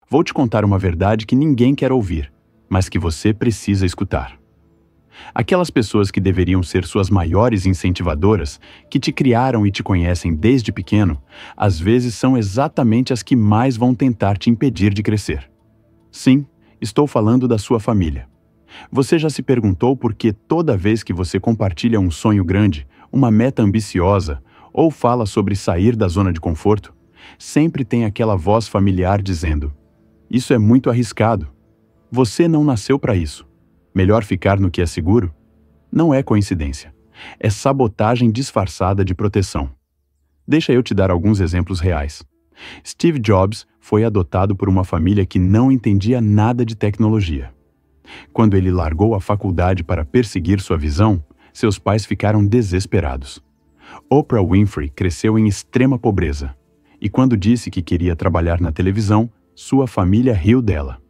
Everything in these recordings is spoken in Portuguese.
Vou te contar uma verdade que ninguém quer ouvir, mas que você precisa escutar. Aquelas pessoas que deveriam ser suas maiores incentivadoras, que te criaram e te conhecem desde pequeno, às vezes são exatamente as que mais vão tentar te impedir de crescer. Sim, estou falando da sua família. Você já se perguntou por que toda vez que você compartilha um sonho grande, uma meta ambiciosa, ou fala sobre sair da zona de conforto, sempre tem aquela voz familiar dizendo: "Isso é muito arriscado. Você não nasceu para isso. Melhor ficar no que é seguro"? Não é coincidência. É sabotagem disfarçada de proteção. Deixa eu te dar alguns exemplos reais. Steve Jobs foi adotado por uma família que não entendia nada de tecnologia. Quando ele largou a faculdade para perseguir sua visão, seus pais ficaram desesperados. Oprah Winfrey cresceu em extrema pobreza, e quando disse que queria trabalhar na televisão, sua família riu dela.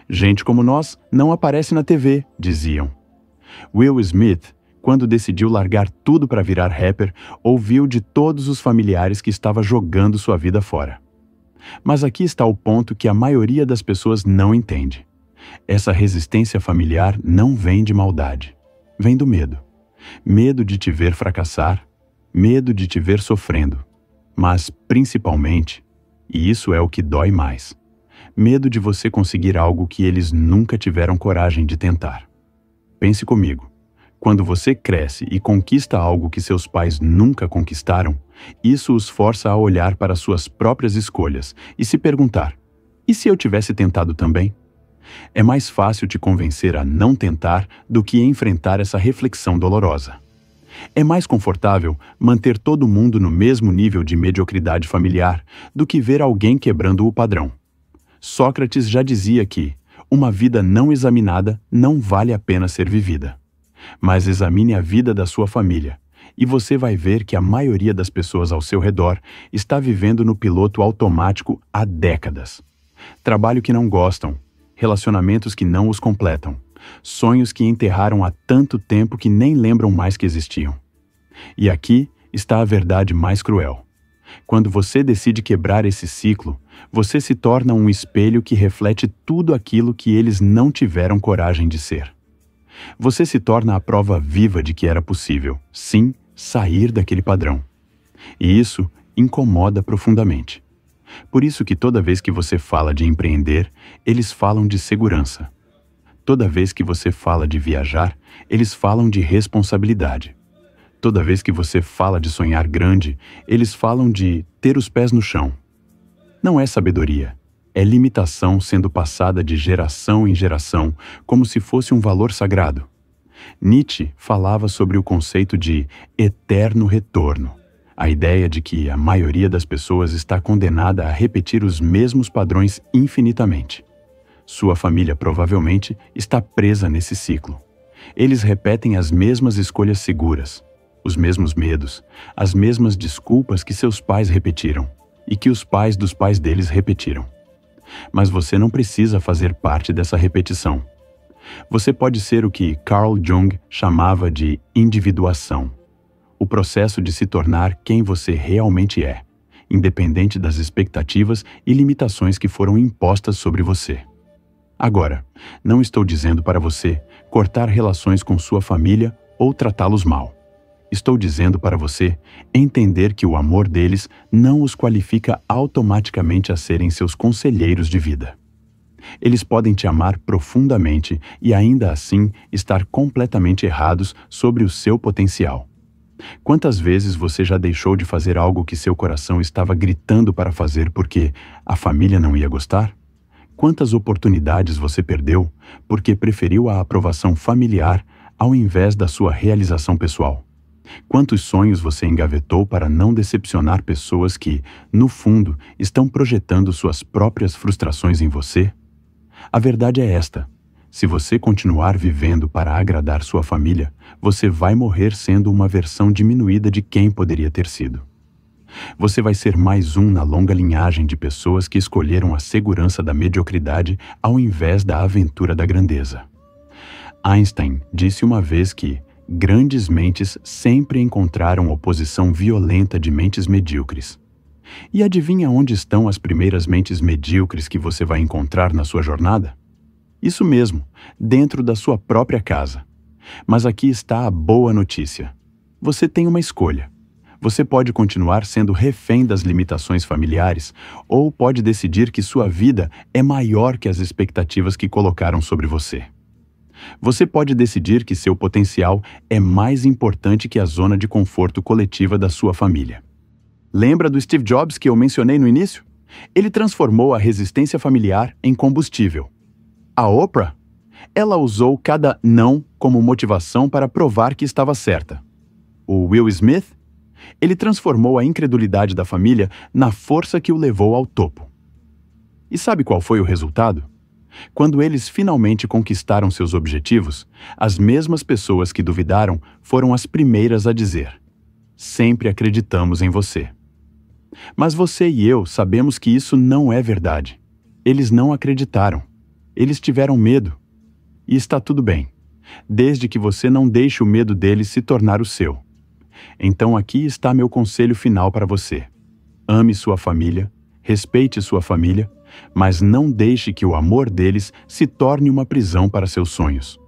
"Gente como nós não aparece na TV", diziam. Will Smith, quando decidiu largar tudo para virar rapper, ouviu de todos os familiares que estava jogando sua vida fora. Mas aqui está o ponto que a maioria das pessoas não entende. Essa resistência familiar não vem de maldade. Vem do medo. Medo de te ver fracassar, medo de te ver sofrendo, mas principalmente, e isso é o que dói mais, medo de você conseguir algo que eles nunca tiveram coragem de tentar. Pense comigo. Quando você cresce e conquista algo que seus pais nunca conquistaram, isso os força a olhar para suas próprias escolhas e se perguntar: e se eu tivesse tentado também? É mais fácil te convencer a não tentar do que enfrentar essa reflexão dolorosa. É mais confortável manter todo mundo no mesmo nível de mediocridade familiar do que ver alguém quebrando o padrão. Sócrates já dizia que uma vida não examinada não vale a pena ser vivida. Mas examine a vida da sua família, e você vai ver que a maioria das pessoas ao seu redor está vivendo no piloto automático há décadas. Trabalho que não gostam, relacionamentos que não os completam, sonhos que enterraram há tanto tempo que nem lembram mais que existiam. E aqui está a verdade mais cruel. Quando você decide quebrar esse ciclo, você se torna um espelho que reflete tudo aquilo que eles não tiveram coragem de ser. Você se torna a prova viva de que era possível, sim, sair daquele padrão. E isso incomoda profundamente. Por isso que toda vez que você fala de empreender, eles falam de segurança. Toda vez que você fala de viajar, eles falam de responsabilidade. Toda vez que você fala de sonhar grande, eles falam de ter os pés no chão. Não é sabedoria, é limitação sendo passada de geração em geração, como se fosse um valor sagrado. Nietzsche falava sobre o conceito de eterno retorno, a ideia de que a maioria das pessoas está condenada a repetir os mesmos padrões infinitamente. Sua família provavelmente está presa nesse ciclo. Eles repetem as mesmas escolhas seguras, os mesmos medos, as mesmas desculpas que seus pais repetiram e que os pais dos pais deles repetiram. Mas você não precisa fazer parte dessa repetição. Você pode ser o que Carl Jung chamava de individuação. O processo de se tornar quem você realmente é, independente das expectativas e limitações que foram impostas sobre você. Agora, não estou dizendo para você cortar relações com sua família ou tratá-los mal. Estou dizendo para você entender que o amor deles não os qualifica automaticamente a serem seus conselheiros de vida. Eles podem te amar profundamente e ainda assim estar completamente errados sobre o seu potencial. Quantas vezes você já deixou de fazer algo que seu coração estava gritando para fazer porque a família não ia gostar? Quantas oportunidades você perdeu porque preferiu a aprovação familiar ao invés da sua realização pessoal? Quantos sonhos você engavetou para não decepcionar pessoas que, no fundo, estão projetando suas próprias frustrações em você? A verdade é esta: se você continuar vivendo para agradar sua família, você vai morrer sendo uma versão diminuída de quem poderia ter sido. Você vai ser mais um na longa linhagem de pessoas que escolheram a segurança da mediocridade ao invés da aventura da grandeza. Einstein disse uma vez que grandes mentes sempre encontraram oposição violenta de mentes medíocres. E adivinha onde estão as primeiras mentes medíocres que você vai encontrar na sua jornada? Isso mesmo, dentro da sua própria casa. Mas aqui está a boa notícia. Você tem uma escolha. Você pode continuar sendo refém das limitações familiares ou pode decidir que sua vida é maior que as expectativas que colocaram sobre você. Você pode decidir que seu potencial é mais importante que a zona de conforto coletiva da sua família. Lembra do Steve Jobs que eu mencionei no início? Ele transformou a resistência familiar em combustível. A Oprah? Ela usou cada não como motivação para provar que estava certa. O Will Smith? Ele transformou a incredulidade da família na força que o levou ao topo. E sabe qual foi o resultado? Quando eles finalmente conquistaram seus objetivos, as mesmas pessoas que duvidaram foram as primeiras a dizer: "Sempre acreditamos em você." Mas você e eu sabemos que isso não é verdade. Eles não acreditaram. Eles tiveram medo. E está tudo bem, desde que você não deixe o medo deles se tornar o seu. Então aqui está meu conselho final para você. Ame sua família, respeite sua família, mas não deixe que o amor deles se torne uma prisão para seus sonhos.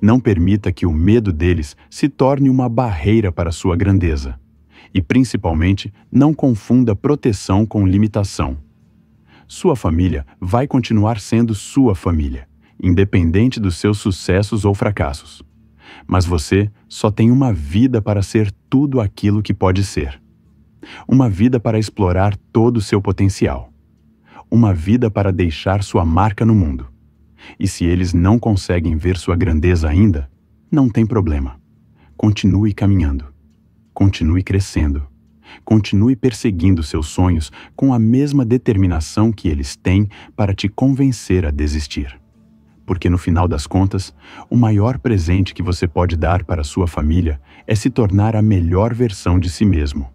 Não permita que o medo deles se torne uma barreira para sua grandeza. E, principalmente, não confunda proteção com limitação. Sua família vai continuar sendo sua família, independente dos seus sucessos ou fracassos. Mas você só tem uma vida para ser tudo aquilo que pode ser. Uma vida para explorar todo o seu potencial. Uma vida para deixar sua marca no mundo. E se eles não conseguem ver sua grandeza ainda, não tem problema. Continue caminhando. Continue crescendo. Continue perseguindo seus sonhos com a mesma determinação que eles têm para te convencer a desistir. Porque no final das contas, o maior presente que você pode dar para sua família é se tornar a melhor versão de si mesmo,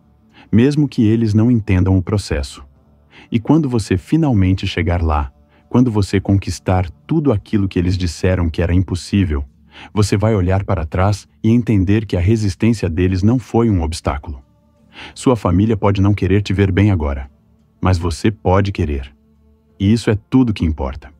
mesmo que eles não entendam o processo. E quando você finalmente chegar lá, quando você conquistar tudo aquilo que eles disseram que era impossível, você vai olhar para trás e entender que a resistência deles não foi um obstáculo. Sua família pode não querer te ver bem agora, mas você pode querer. E isso é tudo que importa.